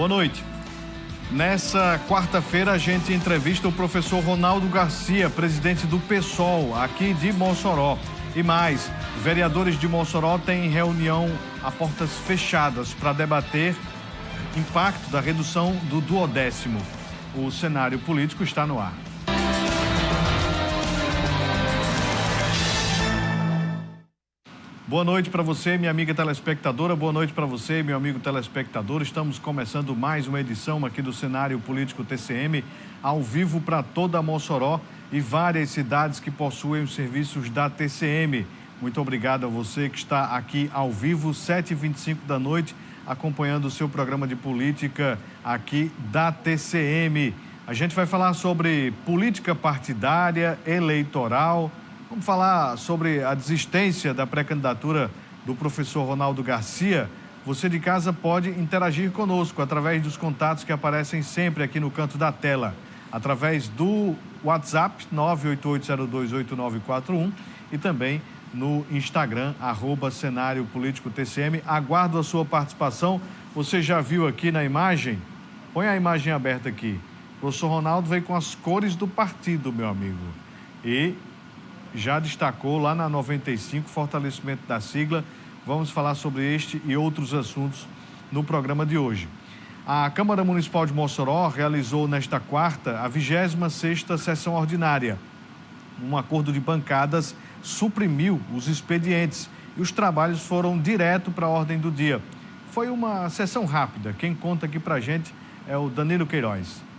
Boa noite. Nessa quarta-feira, a gente entrevista o professor Ronaldo Garcia, presidente do PSOL, aqui de Mossoró. E mais, vereadores de Mossoró têm reunião a portas fechadas para debater impacto da redução do duodécimo. O cenário político está no ar. Boa noite para você, minha amiga telespectadora. Boa noite para você, meu amigo telespectador. Estamos começando mais uma edição aqui do Cenário Político TCM, ao vivo para toda Mossoró e várias cidades que possuem os serviços da TCM. Muito obrigado a você que está aqui ao vivo, 7h25 da noite, acompanhando o seu programa de política aqui da TCM. A gente vai falar sobre política partidária, eleitoral. Vamos falar sobre a desistência da pré-candidatura do professor Ronaldo Garcia. Você de casa pode interagir conosco através dos contatos que aparecem sempre aqui no canto da tela, através do WhatsApp 988028941 e também no Instagram, @Cenário Político TCM. Aguardo a sua participação. Você já viu aqui na imagem? Põe a imagem aberta aqui. O professor Ronaldo veio com as cores do partido, meu amigo. E já destacou lá na 95, fortalecimento da sigla. Vamos falar sobre este e outros assuntos no programa de hoje. A Câmara Municipal de Mossoró realizou nesta quarta a 26ª sessão ordinária. Um acordo de bancadas suprimiu os expedientes e os trabalhos foram direto para a ordem do dia. Foi uma sessão rápida. Quem conta aqui para a gente é o Danilo Queiroz.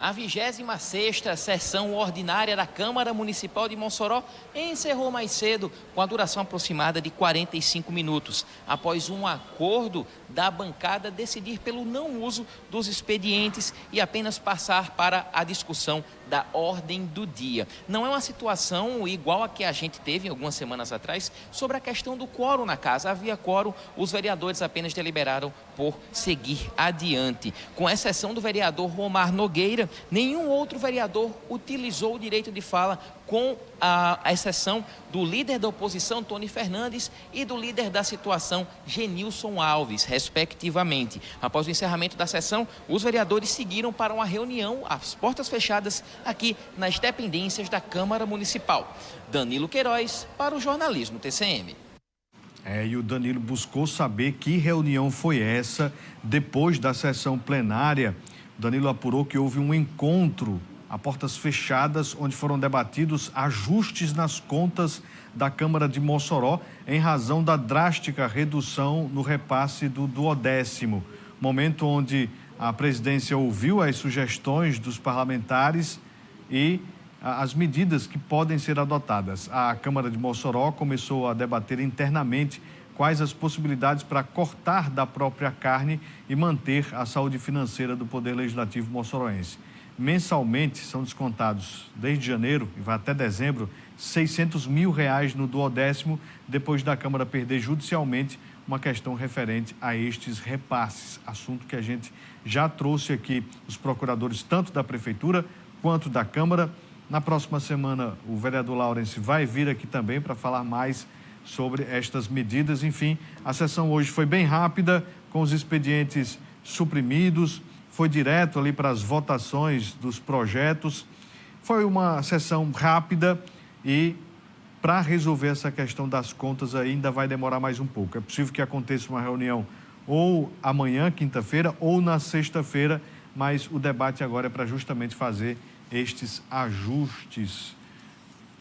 A 26ª sessão ordinária da Câmara Municipal de Mossoró encerrou mais cedo, com a duração aproximada de 45 minutos, após um acordo da bancada decidir pelo não uso dos expedientes e apenas passar para a discussão da ordem do dia. Não é uma situação igual a que a gente teve algumas semanas atrás sobre a questão do quórum na casa. Havia quórum, os vereadores apenas deliberaram por seguir adiante. Com exceção do vereador Romar Nogueira, nenhum outro vereador utilizou o direito de fala, com a exceção do líder da oposição, Tony Fernandes, e do líder da situação, Genilson Alves, respectivamente. Após o encerramento da sessão, os vereadores seguiram para uma reunião às portas fechadas aqui nas dependências da Câmara Municipal. Danilo Queiroz, para o Jornalismo TCM. E o Danilo buscou saber que reunião foi essa depois da sessão plenária. O Danilo apurou que houve um encontro a portas fechadas, onde foram debatidos ajustes nas contas da Câmara de Mossoró, em razão da drástica redução no repasse do duodécimo. Momento onde a presidência ouviu as sugestões dos parlamentares e as medidas que podem ser adotadas. A Câmara de Mossoró começou a debater internamente quais as possibilidades para cortar da própria carne e manter a saúde financeira do Poder Legislativo moçoroense. Mensalmente são descontados, desde janeiro e vai até dezembro, R$600 mil no duodécimo, depois da Câmara perder judicialmente uma questão referente a estes repasses. Assunto que a gente já trouxe aqui, os procuradores tanto da Prefeitura quanto da Câmara. Na próxima semana, o vereador Laurence vai vir aqui também para falar mais sobre estas medidas. Enfim, a sessão hoje foi bem rápida, com os expedientes suprimidos. Foi direto ali para as votações dos projetos. Foi uma sessão rápida e para resolver essa questão das contas ainda vai demorar mais um pouco. É possível que aconteça uma reunião ou amanhã, quinta-feira, ou na sexta-feira, mas o debate agora é para justamente fazer estes ajustes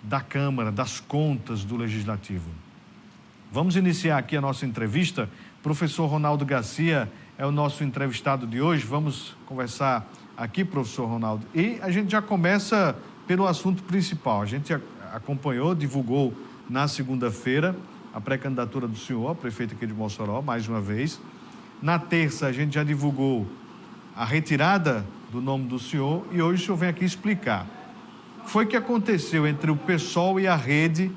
da Câmara, das contas do Legislativo. Vamos iniciar aqui a nossa entrevista. Professor Ronaldo Garcia é o nosso entrevistado de hoje. Vamos conversar aqui, professor Ronaldo. E a gente já começa pelo assunto principal. A gente acompanhou, divulgou na segunda-feira a pré-candidatura do senhor, prefeito aqui de Mossoró, mais uma vez. Na terça, a gente já divulgou a retirada do nome do senhor e hoje o senhor vem aqui explicar. Foi o que aconteceu entre o PSOL e a Rede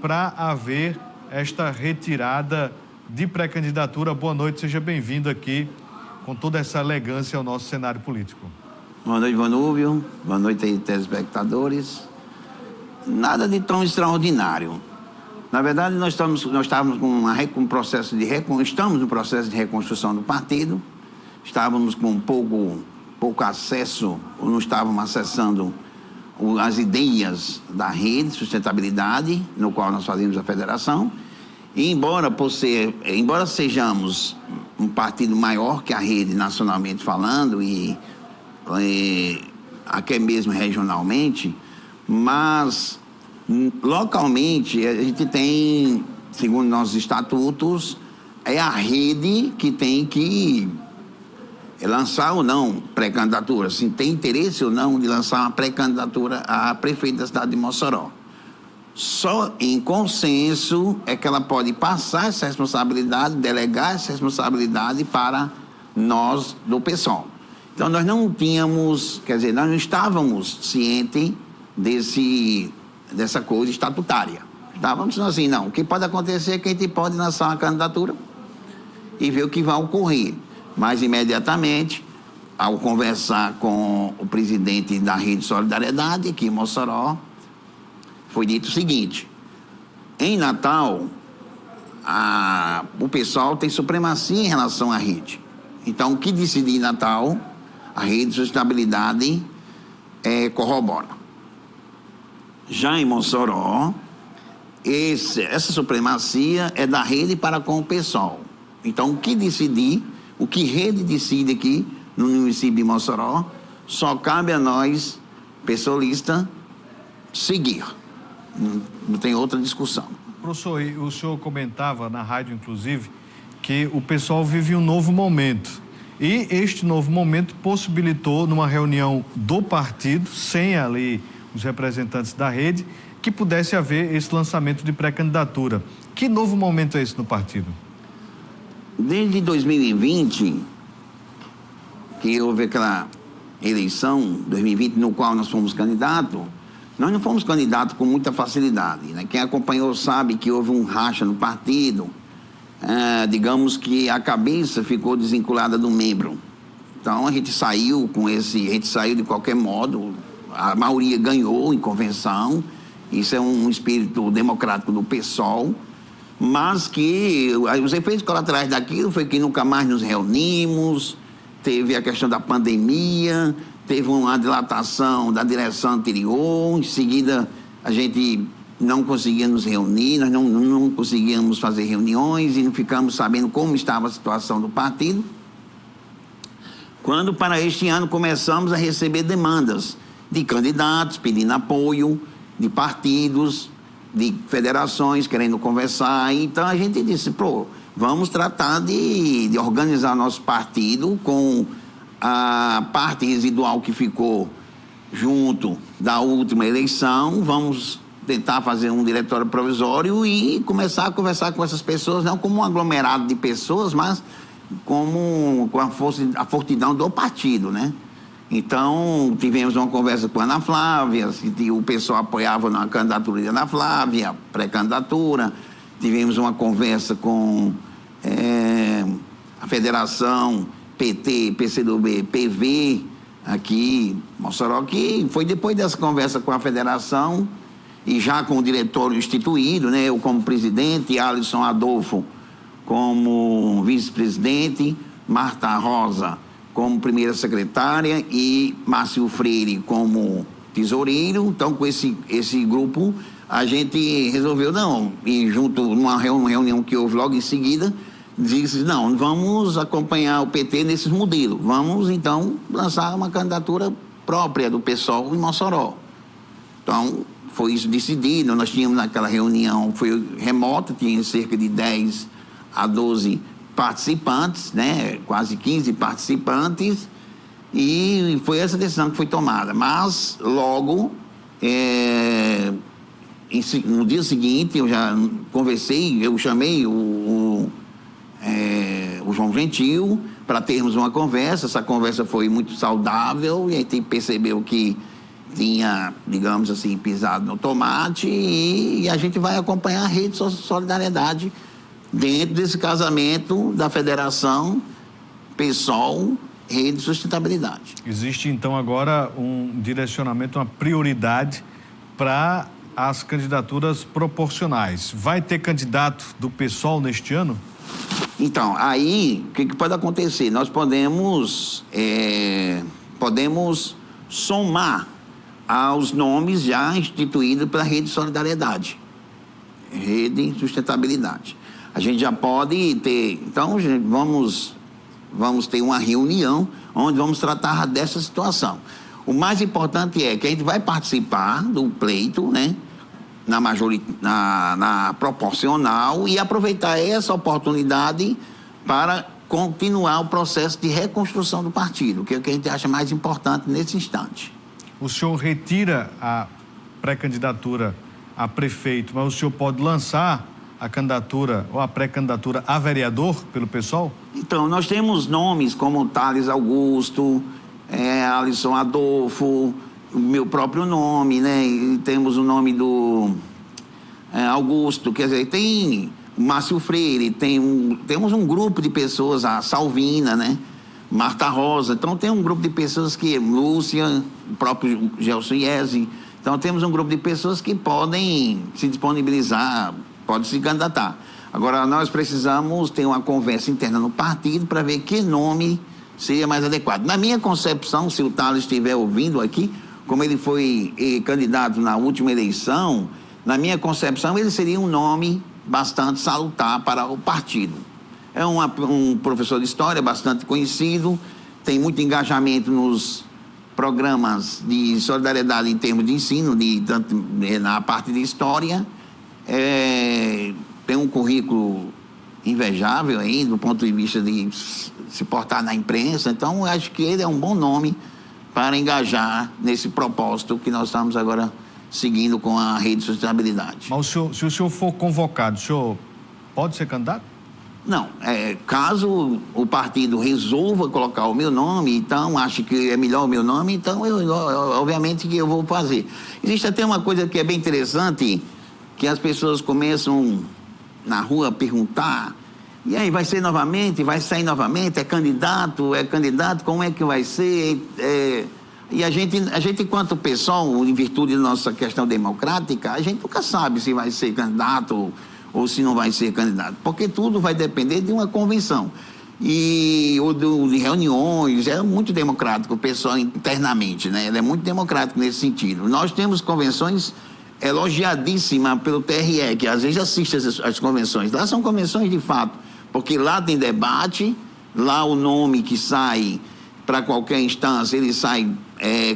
para haver esta retirada de pré-candidatura. Boa noite, seja bem-vindo aqui com toda essa elegância ao nosso cenário político. Boa noite, Vanúvio. Boa noite aí, telespectadores. Nada de tão extraordinário. Na verdade, nós estamos com um processo estamos no processo de reconstrução do partido estávamos com pouco acesso, ou não estávamos acessando as ideias da rede de sustentabilidade, no qual nós fazemos a federação. E embora sejamos um partido maior que a rede nacionalmente falando e até mesmo regionalmente, mas localmente a gente tem, segundo nossos estatutos, é a rede que tem que lançar ou não pré-candidatura, se tem interesse ou não de lançar uma pré-candidatura a prefeito da cidade de Mossoró. Só em consenso é que ela pode passar essa responsabilidade, delegar essa responsabilidade para nós do PSOL. Então nós não tínhamos, nós não estávamos cientes dessa coisa estatutária. Estávamos assim, não, o que pode acontecer é que a gente pode lançar uma candidatura e ver o que vai ocorrer. Mas imediatamente, ao conversar com o presidente da Rede Solidariedade, aqui em Mossoró, foi dito o seguinte: em Natal, o pessoal tem supremacia em relação à rede. Então, o que decidir em Natal, a Rede de Sustentabilidade corrobora. Já em Mossoró, essa supremacia é da rede para com o pessoal. Então, o que rede decide aqui no município de Mossoró, só cabe a nós, pessoalistas, seguir. Não tem outra discussão. Professor, o senhor comentava na rádio, inclusive, que o pessoal vive um novo momento. E este novo momento possibilitou, numa reunião do partido, sem ali os representantes da rede, que pudesse haver esse lançamento de pré-candidatura. Que novo momento é esse no partido? Desde 2020, que houve aquela eleição, 2020, no qual nós fomos candidatos, nós não fomos candidatos com muita facilidade, né? Quem acompanhou sabe que houve um racha no partido, digamos que a cabeça ficou desvinculada do membro. Então a gente saiu de qualquer modo, a maioria ganhou em convenção, isso é um espírito democrático do PSOL, mas que os efeitos colaterais daquilo foi que nunca mais nos reunimos, teve a questão da pandemia, teve uma dilatação da direção anterior, em seguida a gente não conseguia nos reunir, nós não conseguíamos fazer reuniões e não ficamos sabendo como estava a situação do partido. Quando para este ano começamos a receber demandas de candidatos pedindo apoio, de partidos, de federações querendo conversar, então a gente disse, vamos tratar de organizar nosso partido com a parte residual que ficou junto da última eleição, vamos tentar fazer um diretório provisório e começar a conversar com essas pessoas, não como um aglomerado de pessoas, mas como com a fortidão do partido, né? Então, tivemos uma conversa com a Ana Flávia, o pessoal apoiava na candidatura de Ana Flávia, pré-candidatura. Tivemos uma conversa com a Federação PT, PCdoB, PV, aqui em Mossoró, que foi depois dessa conversa com a Federação e já com o diretório instituído, né? Eu como presidente, Alisson Adolfo como vice-presidente, Marta Rosa como primeira secretária e Márcio Freire como tesoureiro. Então, com esse grupo, a gente resolveu, e junto numa reunião que houve logo em seguida, disse, vamos acompanhar o PT nesses modelos, vamos então lançar uma candidatura própria do PSOL em Mossoró. Então, foi isso decidido, nós tínhamos naquela reunião, foi remota, tinha cerca de 10 a 12 participantes, né? Quase 15 participantes, e foi essa decisão que foi tomada. Mas logo, no dia seguinte, eu já conversei, eu chamei o João Gentil para termos uma conversa. Essa conversa foi muito saudável e a gente percebeu que tinha, digamos assim, pisado no tomate, e a gente vai acompanhar a Rede Solidariedade dentro desse casamento da Federação PSOL, Rede de Sustentabilidade. Existe, então, agora um direcionamento, uma prioridade para as candidaturas proporcionais. Vai ter candidato do PSOL neste ano? Então, aí, o que pode acontecer? Nós podemos somar aos nomes já instituídos pela Rede Solidariedade, Rede Sustentabilidade. A gente já pode ter... Então, vamos ter uma reunião onde vamos tratar dessa situação. O mais importante é que a gente vai participar do pleito, né? Na proporcional, e aproveitar essa oportunidade para continuar o processo de reconstrução do partido, que é o que a gente acha mais importante nesse instante. O senhor retira a pré-candidatura a prefeito, mas o senhor pode lançar a candidatura ou a pré-candidatura a vereador pelo PSOL? Então, nós temos nomes como Thales Augusto, Alisson Adolfo, o meu próprio nome, né? E temos o nome do Augusto, quer dizer, tem o Márcio Freire, temos um grupo de pessoas, a Salvina, né? Marta Rosa, então tem um grupo de pessoas Lúcia, o próprio Gelson Iese, então temos um grupo de pessoas que podem se disponibilizar, podem se candidatar. Agora, nós precisamos ter uma conversa interna no partido para ver que nome seria mais adequado. Na minha concepção, se o Thales estiver ouvindo aqui, como ele foi candidato na última eleição, na minha concepção, ele seria um nome bastante salutar para o partido. É um professor de história bastante conhecido, tem muito engajamento nos programas de solidariedade em termos de ensino, na parte de história. Tem um currículo invejável aí, do ponto de vista de se portar na imprensa. Então, eu acho que ele é um bom nome para engajar nesse propósito que nós estamos agora seguindo com a Rede de Sustentabilidade. Mas se o senhor for convocado, o senhor pode ser candidato? Não, caso o partido resolva colocar o meu nome, então acho que é melhor o meu nome, então obviamente que eu vou fazer. Existe até uma coisa que é bem interessante, que as pessoas começam na rua a perguntar: e aí, vai ser novamente? Vai sair novamente? É candidato? Como é que vai ser? E a gente, enquanto pessoal, em virtude da nossa questão democrática, a gente nunca sabe se vai ser candidato ou se não vai ser candidato, porque tudo vai depender de uma convenção. Ou de reuniões, é muito democrático o pessoal internamente, né? Ele é muito democrático nesse sentido. Nós temos convenções elogiadíssimas pelo TRE, que às vezes assiste as convenções. Lá são convenções de fato, porque lá tem debate, lá o nome que sai para qualquer instância, ele sai,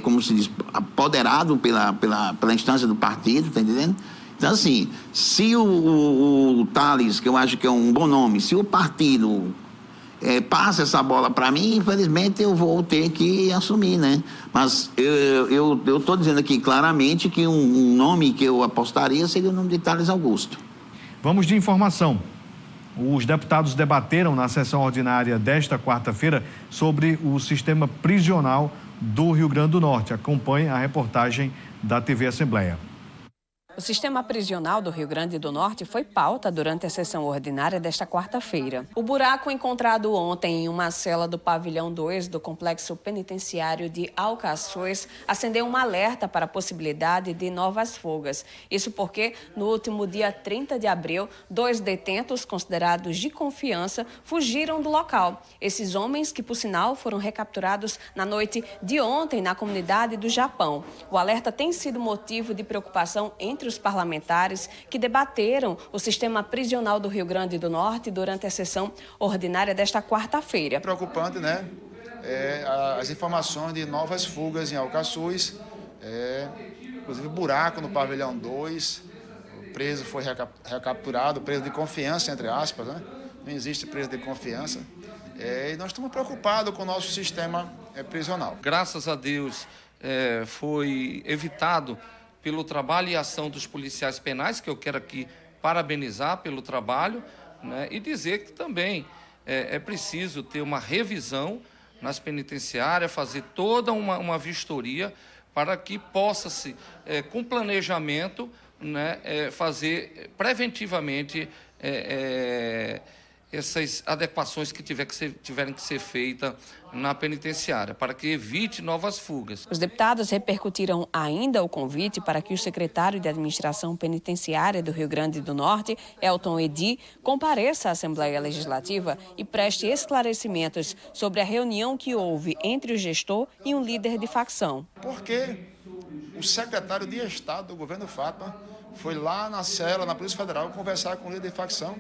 como se diz, apoderado pela instância do partido, tá entendendo? Então, assim, se o Thales, que eu acho que é um bom nome, se o partido passa essa bola para mim, infelizmente eu vou ter que assumir, né? Mas eu estou dizendo aqui claramente que um nome que eu apostaria seria o nome de Thales Augusto. Vamos de informação. Os deputados debateram na sessão ordinária desta quarta-feira sobre o sistema prisional do Rio Grande do Norte. Acompanhe a reportagem da TV Assembleia. O sistema prisional do Rio Grande do Norte foi pauta durante a sessão ordinária desta quarta-feira. O buraco encontrado ontem em uma cela do pavilhão 2 do complexo penitenciário de Alcaçuz acendeu um alerta para a possibilidade de novas fugas. Isso porque, no último dia 30 de abril, 2 detentos considerados de confiança fugiram do local. Esses homens, que por sinal foram recapturados na noite de ontem na comunidade do Japão. O alerta tem sido motivo de preocupação entre os parlamentares que debateram o sistema prisional do Rio Grande do Norte durante a sessão ordinária desta quarta-feira. Preocupante, né? As informações de novas fugas em Alcaçuz, inclusive buraco no pavilhão 2, o preso foi recapturado, preso de confiança, entre aspas, né? Não existe preso de confiança. E nós estamos preocupados com o nosso sistema prisional. Graças a Deus foi evitado pelo trabalho e ação dos policiais penais, que eu quero aqui parabenizar pelo trabalho, né, e dizer que também é preciso ter uma revisão nas penitenciárias, fazer toda uma vistoria para que possa-se, com planejamento, né, fazer preventivamente essas adequações que tiverem que ser feitas na penitenciária, para que evite novas fugas. Os deputados repercutiram ainda o convite para que o secretário de Administração Penitenciária do Rio Grande do Norte, Elton Edi, compareça à Assembleia Legislativa e preste esclarecimentos sobre a reunião que houve entre o gestor e um líder de facção. Porque o secretário de Estado do governo Fátima foi lá na cela, na Polícia Federal, conversar com o líder de facção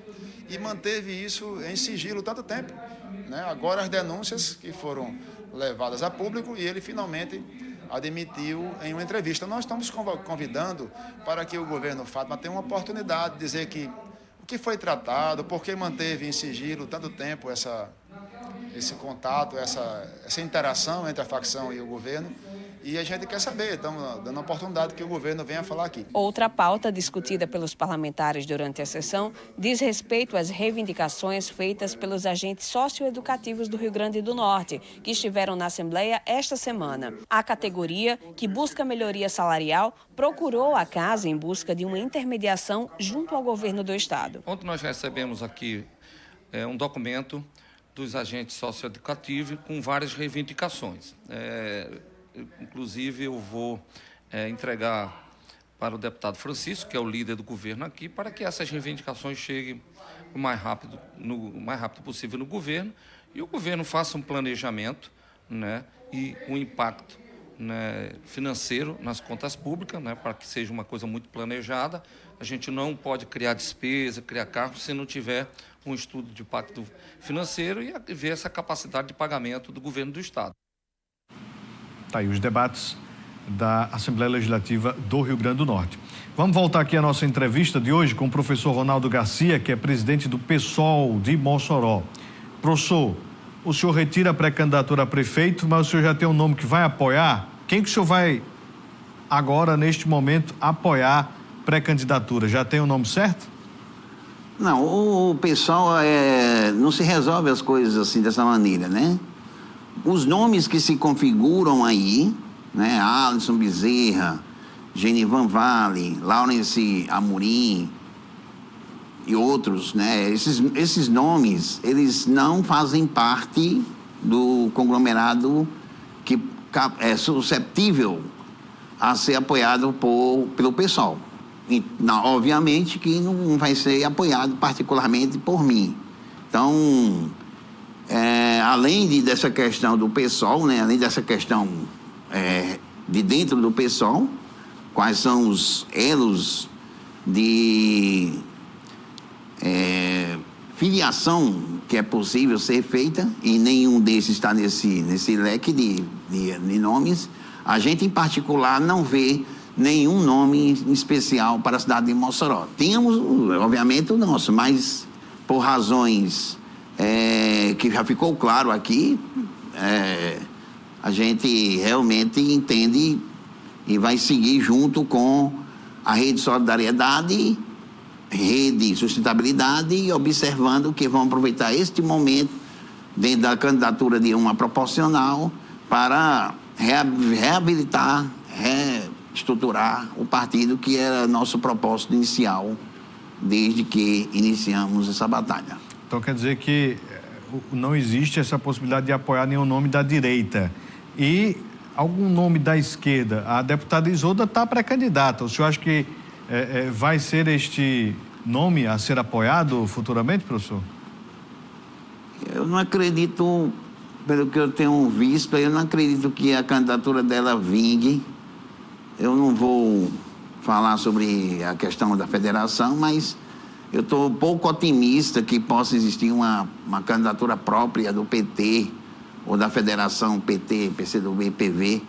e manteve isso em sigilo tanto tempo, né? Agora as denúncias que foram levadas a público e ele finalmente admitiu em uma entrevista. Nós estamos convidando para que o governo Fátima tenha uma oportunidade de dizer o que foi tratado, por que manteve em sigilo tanto tempo esse contato, essa interação entre a facção e o governo. E a gente quer saber, estamos dando a oportunidade que o governo venha falar aqui. Outra pauta discutida pelos parlamentares durante a sessão diz respeito às reivindicações feitas pelos agentes socioeducativos do Rio Grande do Norte, que estiveram na Assembleia esta semana. A categoria, que busca melhoria salarial, procurou a casa em busca de uma intermediação junto ao governo do Estado. Ontem nós recebemos aqui um documento dos agentes socioeducativos com várias reivindicações. Inclusive, eu vou entregar para o deputado Francisco, que é o líder do governo aqui, para que essas reivindicações cheguem o mais rápido possível no governo e o governo faça um planejamento, né, e um impacto, né, financeiro nas contas públicas, né, para que seja uma coisa muito planejada. A gente não pode criar despesa, criar cargos, se não tiver um estudo de impacto financeiro e ver essa capacidade de pagamento do governo do Estado. Tá aí os debates da Assembleia Legislativa do Rio Grande do Norte. Vamos voltar aqui à nossa entrevista de hoje com o professor Ronaldo Garcia, que é presidente do PSOL de Mossoró. Professor, o senhor retira a pré-candidatura a prefeito, mas o senhor já tem um nome que vai apoiar? Quem que o senhor vai agora, neste momento, apoiar pré-candidatura? Já tem o nome certo? Não, o PSOL não se resolve as coisas assim dessa maneira, né? Os nomes que se configuram aí, né? Alisson Bezerra, Genivan Vale, Laurence Amorim e outros, né? Esses nomes, eles não fazem parte do conglomerado que é susceptível a ser apoiado pelo PSOL. E, obviamente que não vai ser apoiado particularmente por mim. Então, além dessa questão do PSOL, né? Além dessa questão de dentro do PSOL, quais são os elos de filiação que é possível ser feita, e nenhum desses está nesse leque de nomes. A gente, em particular, não vê nenhum nome especial para a cidade de Mossoró. Tínhamos, obviamente, o nosso, mas por razões que já ficou claro aqui, a gente realmente entende e vai seguir junto com a Rede Solidariedade, Rede Sustentabilidade, e observando que vão aproveitar este momento dentro da candidatura de uma proporcional para reabilitar, reestruturar o partido, que era nosso propósito inicial desde que iniciamos essa batalha. Então quer dizer que não existe essa possibilidade de apoiar nenhum nome da direita. E algum nome da esquerda? A deputada Isolda está pré-candidata. O senhor acha que vai ser este nome a ser apoiado futuramente, professor? Eu não acredito, pelo que eu tenho visto, eu não acredito que a candidatura dela vingue. Eu não vou falar sobre a questão da federação, mas eu estou pouco otimista que possa existir uma candidatura própria do PT ou da federação PT, PCdoB, PV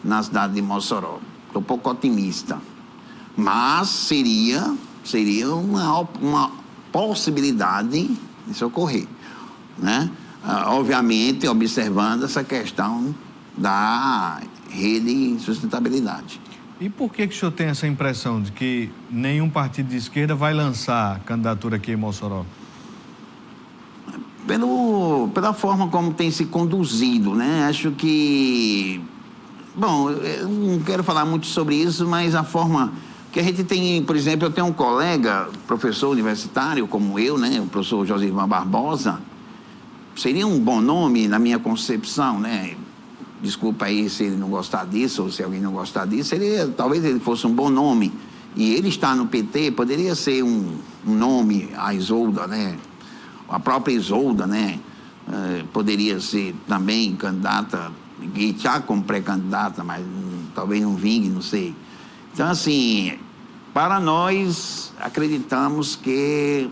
na cidade de Mossoró. Estou pouco otimista. Mas seria uma possibilidade disso ocorrer, né? Obviamente, observando essa questão da rede de sustentabilidade. E por que o senhor tem essa impressão de que nenhum partido de esquerda vai lançar candidatura aqui em Mossoró? Pela forma como tem se conduzido, né? Acho que... Bom, eu não quero falar muito sobre isso, mas a forma Que a gente tem, por exemplo, eu tenho um colega, professor universitário como eu, né, o professor Josivan Barbosa, seria um bom nome na minha concepção, né? Desculpa aí se ele não gostar disso, ou se alguém não gostar disso, talvez ele fosse um bom nome. E ele está no PT, poderia ser um nome, a Isolda, né? A própria Isolda, né? Poderia ser também candidata, e já como pré-candidata, mas talvez não vingue, não sei. Então, assim, para nós, acreditamos que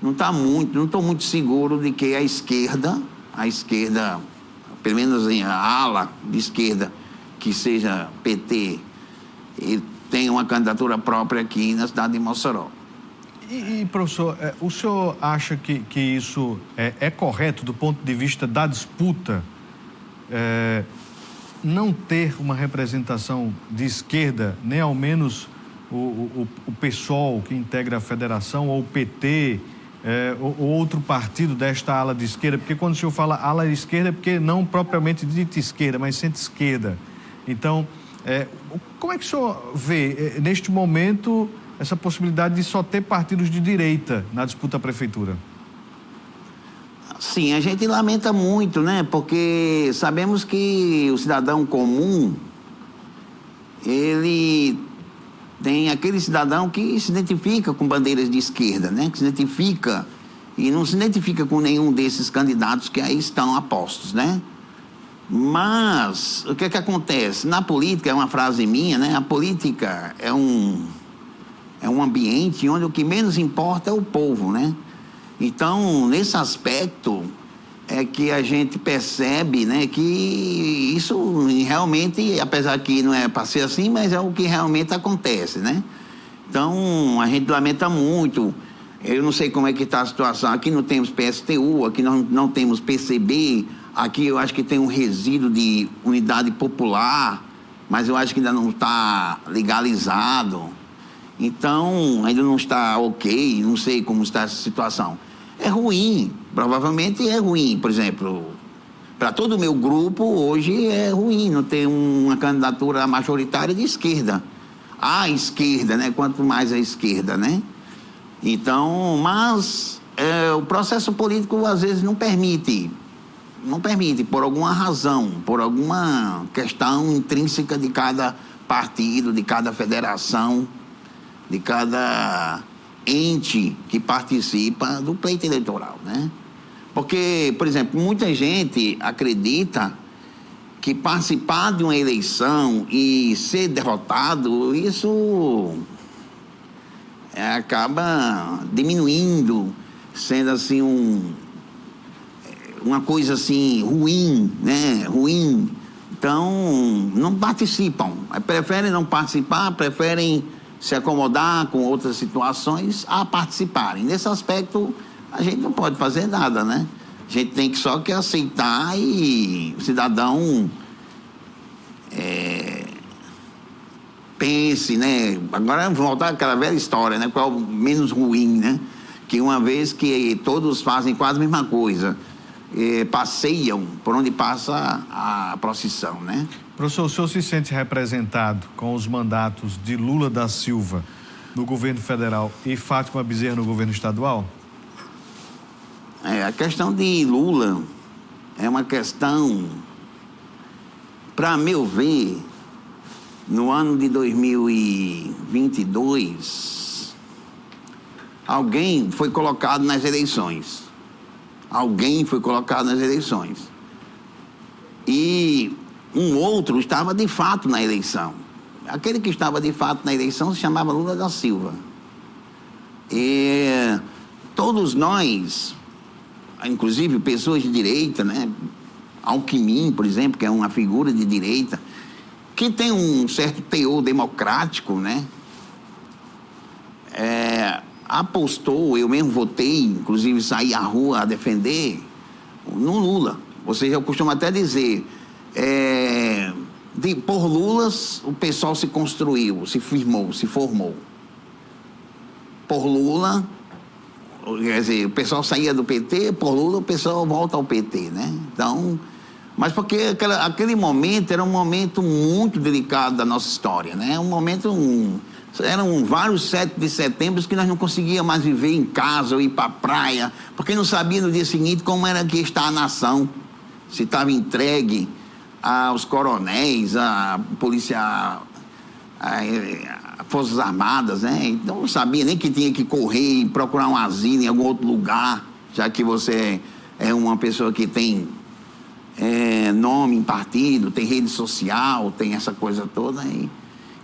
não estou muito seguro de que a esquerda, pelo menos a ala de esquerda, que seja PT, tenha uma candidatura própria aqui na cidade de Mossoró. E professor, o senhor acha que isso é correto do ponto de vista da disputa? Não ter uma representação de esquerda, nem ao menos o PSOL, que integra a federação, ou o PT, ou outro partido desta ala de esquerda? Porque quando o senhor fala ala de esquerda, é porque não propriamente dita esquerda, mas centro-esquerda. Então, como é que o senhor vê, neste momento, essa possibilidade de só ter partidos de direita na disputa à prefeitura? Sim, a gente lamenta muito, né? Porque sabemos que o cidadão comum, ele tem aquele cidadão que se identifica com bandeiras de esquerda, né? Que se identifica e não se identifica com nenhum desses candidatos que aí estão apostos, né? Mas o que acontece? Na política, é uma frase minha, né? A política é um ambiente onde o que menos importa é o povo, né? Então, nesse aspecto, é que a gente percebe, né, que isso realmente, apesar que não é para ser assim, mas é o que realmente acontece, né? Então, a gente lamenta muito. Eu não sei como é que está a situação. Aqui não temos PSTU, aqui não temos PCB, aqui eu acho que tem um resíduo de unidade popular, mas eu acho que ainda não está legalizado. Então, ainda não está ok, não sei como está essa situação. É ruim, provavelmente é ruim. Por exemplo, para todo o meu grupo, hoje é ruim não ter uma candidatura majoritária de esquerda. À esquerda, né? Quanto mais à esquerda, né? Então, mas o processo político às vezes não permite, por alguma razão, por alguma questão intrínseca de cada partido, de cada federação, de cada ente que participa do pleito eleitoral, né? Porque, por exemplo, muita gente acredita que participar de uma eleição e ser derrotado, isso acaba diminuindo, sendo assim uma coisa assim ruim, né? Ruim. Então, não participam. Preferem não participar, preferem se acomodar com outras situações a participarem. Nesse aspecto, a gente não pode fazer nada, né? A gente tem que só que aceitar e o cidadão pense, né? Agora vamos voltar àquela velha história, né? Qual é o menos ruim, né? Que uma vez que todos fazem quase a mesma coisa, passeiam por onde passa a procissão, né? Professor, o senhor se sente representado com os mandatos de Lula da Silva no governo federal e Fátima Bezerra no governo estadual? A questão de Lula é uma questão, para meu ver, no ano de 2022, alguém foi colocado nas eleições. E um outro estava de fato na eleição. Aquele que estava de fato na eleição se chamava Lula da Silva. E todos nós, inclusive pessoas de direita, né? Alckmin, por exemplo, que é uma figura de direita, que tem um certo teor democrático, né? Apostou, eu mesmo votei, inclusive saí à rua a defender no Lula. Ou seja, eu costumo até dizer, por Lulas o pessoal se construiu, se formou. Por Lula, quer dizer, o pessoal saía do PT, por Lula o pessoal volta ao PT, né? Então, Mas porque aquele momento era um momento muito delicado da nossa história, né? Eram vários 7 de setembro que nós não conseguíamos mais viver em casa ou ir para a praia, porque não sabia no dia seguinte como era que está a nação, se estava entregue aos coronéis, à polícia, a Forças Armadas, né? Então não sabia nem que tinha que correr e procurar um asilo em algum outro lugar, já que você é uma pessoa que tem nome em partido, tem rede social, tem essa coisa toda aí.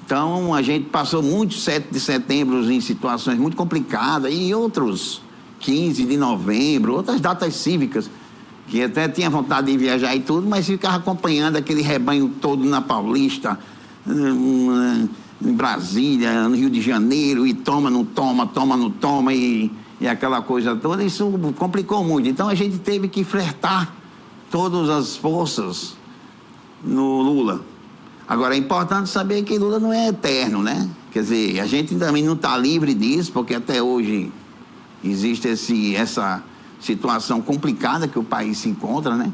Então, a gente passou muitos 7 de setembro em situações muito complicadas e outros 15 de novembro, outras datas cívicas, que até tinha vontade de viajar e tudo, mas ficava acompanhando aquele rebanho todo na Paulista, em Brasília, no Rio de Janeiro, e toma, não toma, toma, não toma, e aquela coisa toda. Isso complicou muito. Então, a gente teve que flertar todas as forças no Lula. Agora, é importante saber que Lula não é eterno, né? Quer dizer, a gente também não está livre disso, porque até hoje existe essa situação complicada que o país se encontra, né?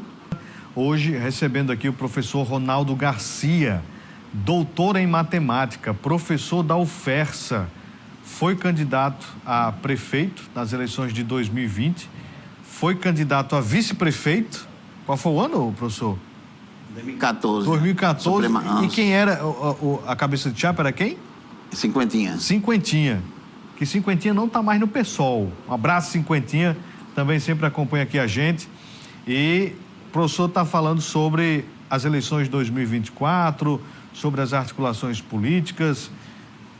Hoje, recebendo aqui o professor Ronaldo Garcia, doutor em matemática, professor da UFERSA, foi candidato a prefeito nas eleições de 2020, foi candidato a vice-prefeito. Qual foi o ano, professor? 2014. 2014. E quem era a cabeça de chapa, era quem? Cinquentinha. Cinquentinha. Que Cinquentinha não está mais no PSOL. Um abraço, Cinquentinha, também sempre acompanha aqui a gente. E o professor está falando sobre as eleições de 2024, sobre as articulações políticas.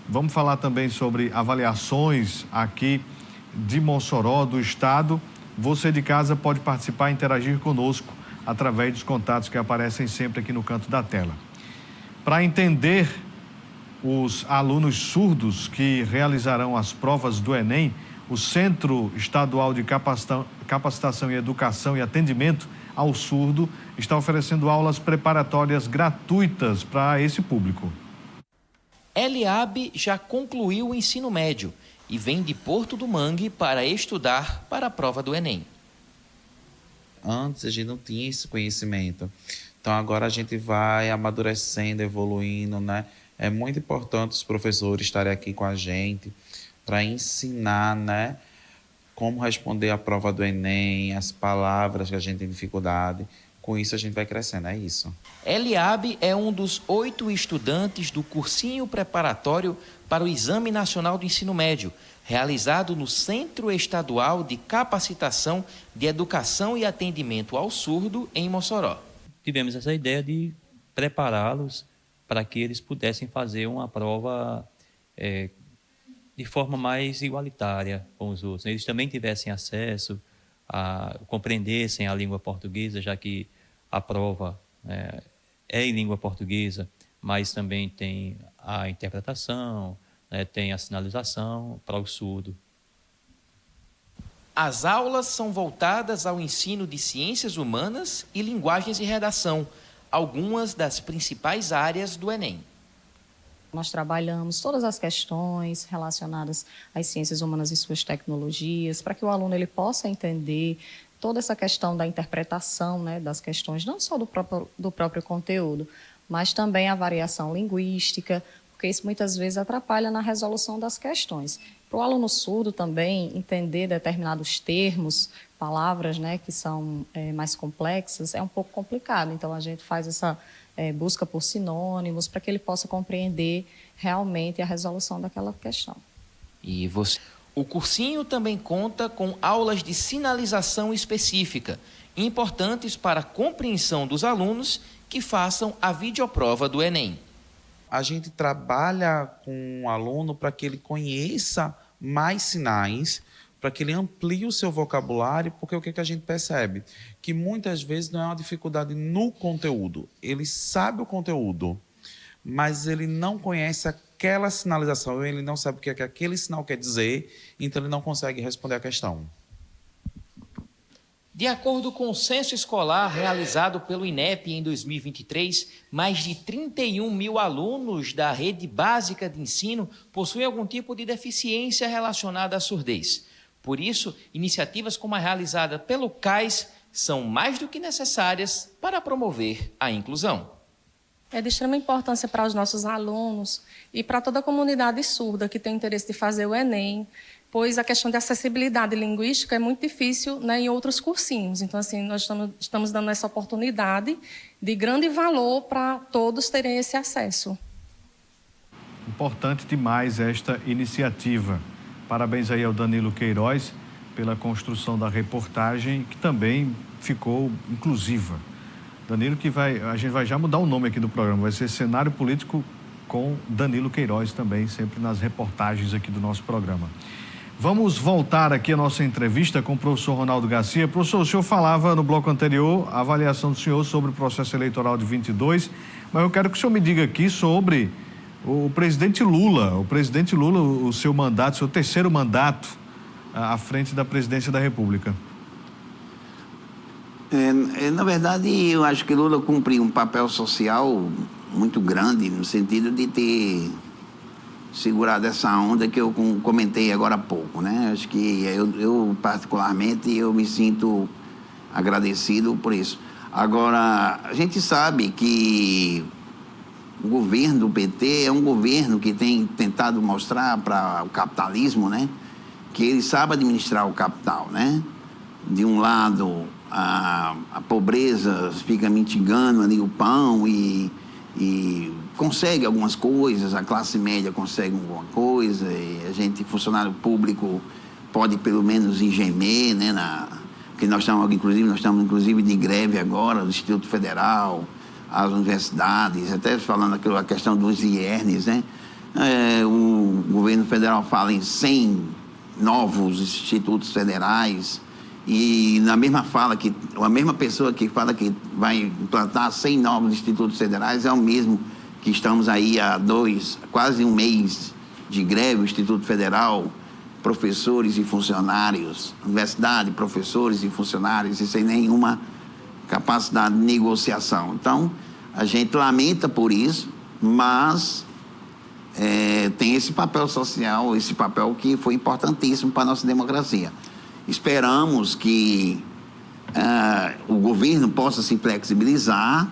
Vamos falar também sobre avaliações aqui de Mossoró, do Estado. Você de casa pode participar e interagir conosco através dos contatos que aparecem sempre aqui no canto da tela. Para entender os alunos surdos que realizarão as provas do Enem, o Centro Estadual de Capacitação e Educação e Atendimento ao Surdo está oferecendo aulas preparatórias gratuitas para esse público. Eliabe já concluiu o ensino médio e vem de Porto do Mangue para estudar para a prova do Enem. Antes a gente não tinha esse conhecimento, então agora a gente vai amadurecendo, evoluindo, né? É muito importante os professores estarem aqui com a gente para ensinar, né, como responder a prova do Enem, as palavras que a gente tem dificuldade. Com isso a gente vai crescendo, é isso. Eliabe é um dos 8 estudantes do cursinho preparatório para o Exame Nacional do Ensino Médio, realizado no Centro Estadual de Capacitação de Educação e Atendimento ao Surdo, em Mossoró. Tivemos essa ideia de prepará-los para que eles pudessem fazer uma prova de forma mais igualitária com os outros. Eles também tivessem acesso, compreendessem a língua portuguesa, já que a prova é em língua portuguesa, mas também tem a interpretação, tem a sinalização para o surdo. As aulas são voltadas ao ensino de ciências humanas e linguagens e redação, algumas das principais áreas do Enem. Nós trabalhamos todas as questões relacionadas às ciências humanas e suas tecnologias, para que o aluno ele possa entender toda essa questão da interpretação, né, das questões, não só do próprio conteúdo, mas também a variação linguística, porque isso muitas vezes atrapalha na resolução das questões. Para o aluno surdo também entender determinados termos, palavras, né, que são mais complexas, é um pouco complicado. Então, a gente faz essa busca por sinônimos para que ele possa compreender realmente a resolução daquela questão. E você? O cursinho também conta com aulas de sinalização específica, importantes para a compreensão dos alunos que façam a videoprova do Enem. A gente trabalha com o aluno para que ele conheça mais sinais, para que ele amplie o seu vocabulário, porque o que a gente percebe? Que muitas vezes não é uma dificuldade no conteúdo. Ele sabe o conteúdo, mas ele não conhece aquela sinalização, ele não sabe o que aquele sinal quer dizer, então ele não consegue responder a questão. De acordo com o censo escolar realizado pelo INEP em 2023, mais de 31 mil alunos da rede básica de ensino possuem algum tipo de deficiência relacionada à surdez. Por isso, iniciativas como a realizada pelo CAIS são mais do que necessárias para promover a inclusão. É de extrema importância para os nossos alunos e para toda a comunidade surda que tem interesse de fazer o Enem, pois a questão de acessibilidade linguística é muito difícil, né, em outros cursinhos. Então, assim, nós estamos dando essa oportunidade de grande valor para todos terem esse acesso. Importante demais esta iniciativa. Parabéns aí ao Danilo Queiroz pela construção da reportagem, que também ficou inclusiva. Danilo, a gente vai já mudar o nome aqui do programa, vai ser Cenário Político com Danilo Queiroz também, sempre nas reportagens aqui do nosso programa. Vamos voltar aqui a nossa entrevista com o professor Ronaldo Garcia. Professor, o senhor falava no bloco anterior a avaliação do senhor sobre o processo eleitoral de 22, mas eu quero que o senhor me diga aqui sobre o presidente Lula. O presidente Lula, o seu mandato, seu terceiro mandato à frente da presidência da República. Na verdade, eu acho que Lula cumpriu um papel social muito grande, no sentido de ter segurado essa onda que eu comentei agora há pouco, né? Acho que eu particularmente, eu me sinto agradecido por isso. Agora, a gente sabe que o governo do PT é um governo que tem tentado mostrar para o capitalismo, né, que ele sabe administrar o capital, né? De um lado, a pobreza fica mitigando ali o pão e consegue algumas coisas, a classe média consegue alguma coisa, e a gente, funcionário público, pode pelo menos gemer, né? Porque nós estamos inclusive de greve agora, do Instituto Federal, as universidades, até falando a questão dos IERNs, né? O governo federal fala em 100 novos institutos federais, e na mesma fala que a mesma pessoa que fala que vai implantar 100 novos institutos federais é o mesmo que estamos aí há quase um mês de greve, o Instituto Federal, professores e funcionários, universidade, professores e funcionários, e sem nenhuma capacidade de negociação. Então, a gente lamenta por isso, mas tem esse papel social, esse papel que foi importantíssimo para a nossa democracia. Esperamos que o governo possa se flexibilizar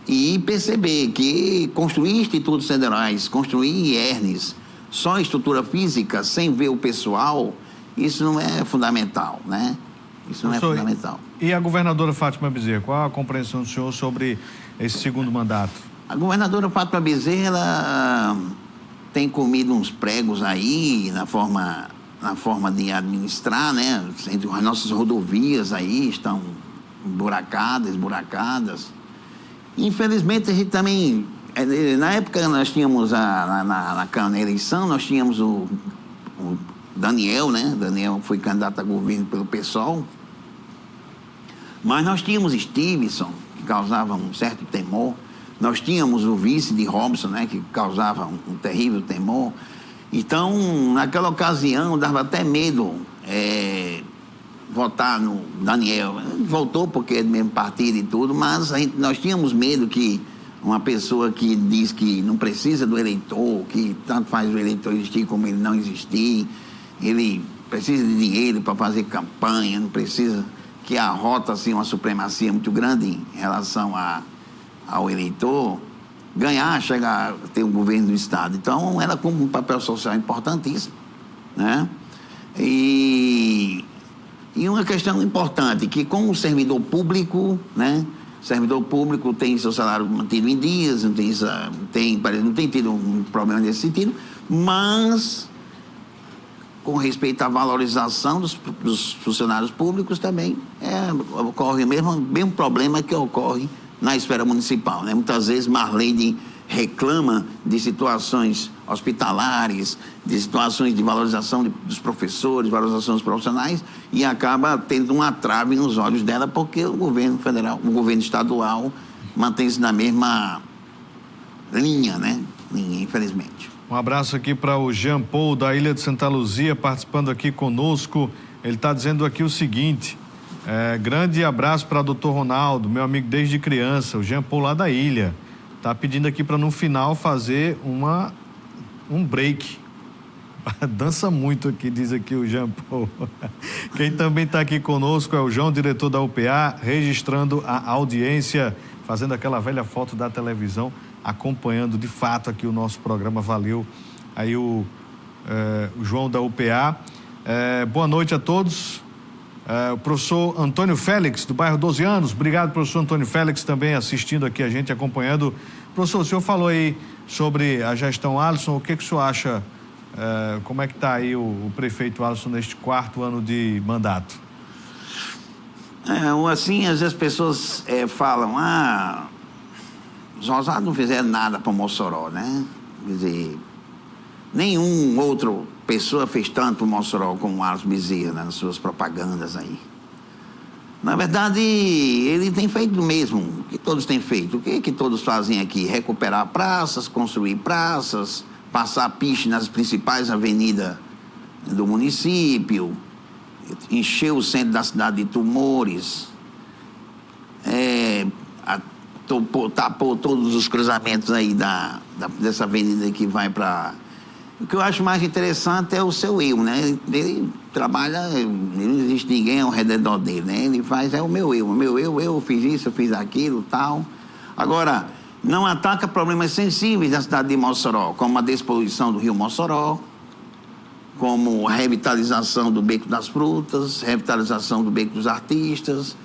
e perceber que construir institutos federais, construir IERNs, só estrutura física, sem ver o pessoal, isso não é fundamental, né? Isso não é fundamental. E a governadora Fátima Bezerra, qual a compreensão do senhor sobre esse segundo mandato? A governadora Fátima Bezerra, ela tem comido uns pregos aí na forma de administrar, né? As nossas rodovias aí estão esburacadas. Infelizmente, a gente também... Na época, nós tínhamos, na eleição, nós tínhamos o Daniel, né? Daniel foi candidato a governo pelo PSOL. Mas nós tínhamos Stevenson, que causava um certo temor. Nós tínhamos o vice de Robson, né? Que causava um terrível temor. Então, naquela ocasião, dava até medo votar no Daniel. Voltou porque é do mesmo partido e tudo, mas nós tínhamos medo que uma pessoa que diz que não precisa do eleitor, que tanto faz o eleitor existir como ele não existir, ele precisa de dinheiro para fazer campanha, não precisa, que arrota assim, uma supremacia muito grande em relação ao eleitor, chegar a ter um governo do Estado. Então, ela cumpre um papel social importantíssimo, né? E uma questão importante, que como servidor público, né? Servidor público tem seu salário mantido em dias, não tem tido um problema nesse sentido, mas com respeito à valorização dos funcionários públicos também ocorre o mesmo problema que ocorre na esfera municipal, né? Muitas vezes Marlene reclama de situações hospitalares, de situações de valorização dos professores, valorização dos profissionais, e acaba tendo uma trave nos olhos dela porque o governo federal, o governo estadual mantém-se na mesma linha, né? Infelizmente. Um abraço aqui para o Jean Paul da Ilha de Santa Luzia, participando aqui conosco. Ele está dizendo aqui o seguinte: grande abraço para o Dr. Ronaldo, meu amigo desde criança, o Jean Paul lá da ilha. Está pedindo aqui para no final fazer um break. Dança muito aqui, diz aqui o Jean Paul. Quem também está aqui conosco é o João, diretor da UPA, registrando a audiência, fazendo aquela velha foto da televisão, acompanhando de fato aqui o nosso programa. Valeu aí o João da UPA. Boa noite a todos. O professor Antônio Félix, do bairro 12 anos. Obrigado, professor Antônio Félix, também assistindo aqui a gente, acompanhando. Professor, o senhor falou aí sobre a gestão Alisson. O que o senhor acha? Como é que está aí o prefeito Alisson neste 4º ano de mandato? Assim, às vezes as pessoas falam, os Rosados não fizeram nada para Mossoró, né? Quer dizer, nenhum outro pessoa fez tanto para Mossoró como o Alisson Bezerra, né, nas suas propagandas aí. Na verdade, ele tem feito o mesmo que todos têm feito. O que todos fazem aqui? Recuperar praças, construir praças, passar piche nas principais avenidas do município, encher o centro da cidade de tumores, tapou todos os cruzamentos aí dessa avenida que vai para... O que eu acho mais interessante é o seu eu, né? Ele trabalha, não existe ninguém ao redor dele, né? Ele faz, o meu eu fiz isso, eu fiz aquilo, tal. Agora, não ataca problemas sensíveis da cidade de Mossoró, como a despoluição do rio Mossoró, como a revitalização do Beco das Frutas, revitalização do Beco dos Artistas,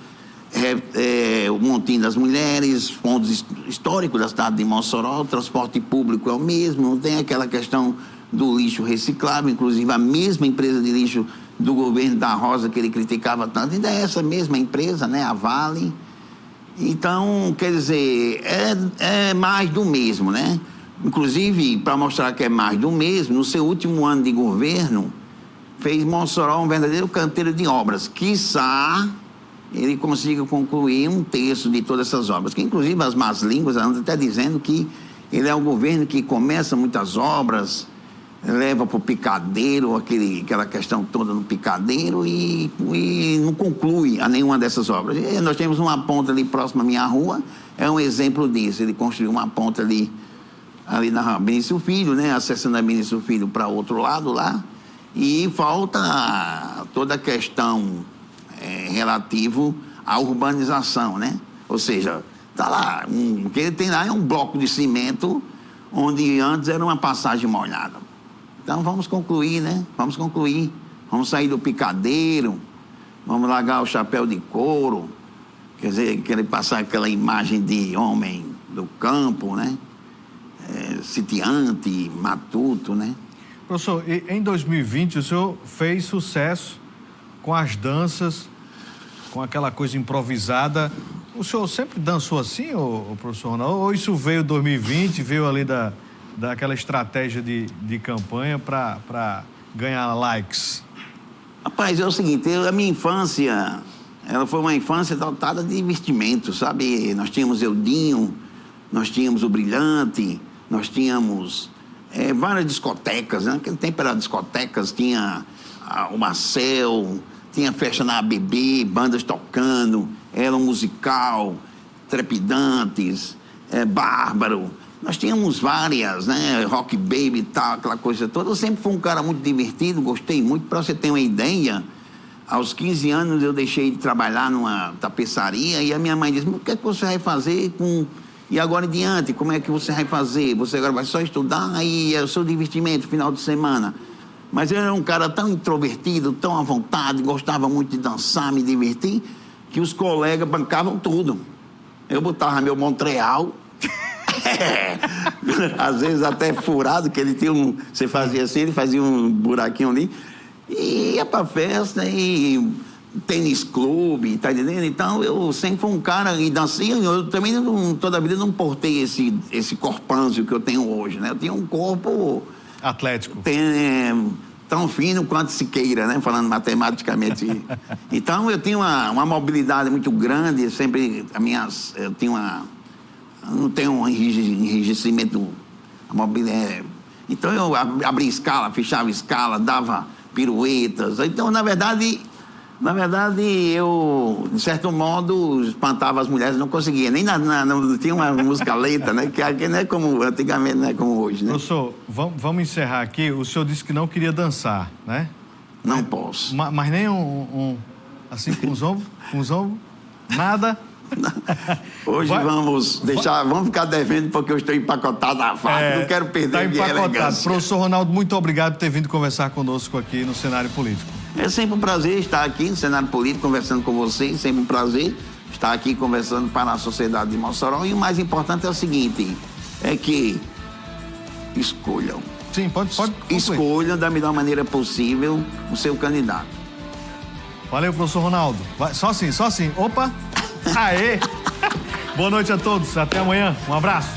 o Montinho das Mulheres, pontos históricos da cidade de Mossoró. O transporte público é o mesmo, não tem aquela questão do lixo reciclável, inclusive a mesma empresa de lixo do governo da Rosa que ele criticava tanto, ainda é essa mesma empresa, né, a Vale. Então, quer dizer, é mais do mesmo, né? Inclusive, para mostrar que é mais do mesmo, no seu último ano de governo, fez Mossoró um verdadeiro canteiro de obras. Quiçá ele consiga concluir 1/3 de todas essas obras, que inclusive as más línguas andam até dizendo que ele é um governo que começa muitas obras, leva para o picadeiro, aquela questão toda no picadeiro e não conclui a nenhuma dessas obras. E nós temos uma ponta ali próxima à minha rua, é um exemplo disso. Ele construiu uma ponta ali na Benício Filho, né, acessando a Benício Filho para outro lado lá, e falta toda a questão relativo à urbanização, né? Ou seja, tá lá, o que ele tem lá é um bloco de cimento onde antes era uma passagem molhada. Então vamos concluir, né? Vamos concluir. Vamos sair do picadeiro, vamos largar o chapéu de couro, quer dizer, querer passar aquela imagem de homem do campo, né? Sitiante, matuto, né? Professor, em 2020 o senhor fez sucesso com as danças, com aquela coisa improvisada. O senhor sempre dançou assim, professor Ronaldo? Ou isso veio em 2020, veio ali daquela estratégia de campanha para ganhar likes? Rapaz, é o seguinte, a minha infância, ela foi uma infância dotada de investimento, sabe? Nós tínhamos Eudinho, nós tínhamos o Brilhante, nós tínhamos várias discotecas, né? Naquele tempo eram discotecas, tinha o Marcel, tinha festa na ABB, bandas tocando, era um musical, Trepidantes, Bárbaro. Nós tínhamos várias, né? Rock Baby e tal, aquela coisa toda. Eu sempre fui um cara muito divertido, gostei muito. Para você ter uma ideia, aos 15 anos eu deixei de trabalhar numa tapeçaria e a minha mãe disse, o que é que você vai fazer com... E agora em diante, como é que você vai fazer? Você agora vai só estudar, aí é o seu divertimento, final de semana. Mas eu era um cara tão introvertido, tão à vontade, gostava muito de dançar, me divertir, que os colegas bancavam tudo. Eu botava meu Montreal, às vezes até furado, que ele tinha você fazia assim, ele fazia um buraquinho ali, e ia pra festa, e tênis clube, tá entendendo? Então, eu sempre fui um cara, e dancei, eu também toda a vida não portei esse corpânzio que eu tenho hoje, né? Eu tinha um corpo... atlético. Tão fino quanto se queira, né? Falando matematicamente. Então, eu tinha uma mobilidade muito grande, sempre, eu não tenho um enrijecimento, então, eu abria escala, fechava escala, dava piruetas. Então, na verdade... Na verdade, eu, de certo modo, espantava as mulheres, não conseguia. Nem não tinha uma música lenta, né? Que não é como antigamente, não é como hoje, né? Professor, vamos encerrar aqui. O senhor disse que não queria dançar, né? Não posso. Mas nem assim, com os ombros? Com os ombros? Nada? Hoje vamos ficar devendo porque eu estou empacotado na faca, não quero perder minha elegância. Professor Ronaldo, muito obrigado por ter vindo conversar conosco aqui no cenário político. É sempre um prazer estar aqui no cenário político, conversando com vocês, sempre um prazer estar aqui conversando para a sociedade de Mossoró. E o mais importante é o seguinte, é que escolham. Sim, pode escolham da melhor maneira possível o seu candidato. Valeu, professor Ronaldo. Só assim. Opa! Aê! Boa noite a todos. Até amanhã. Um abraço.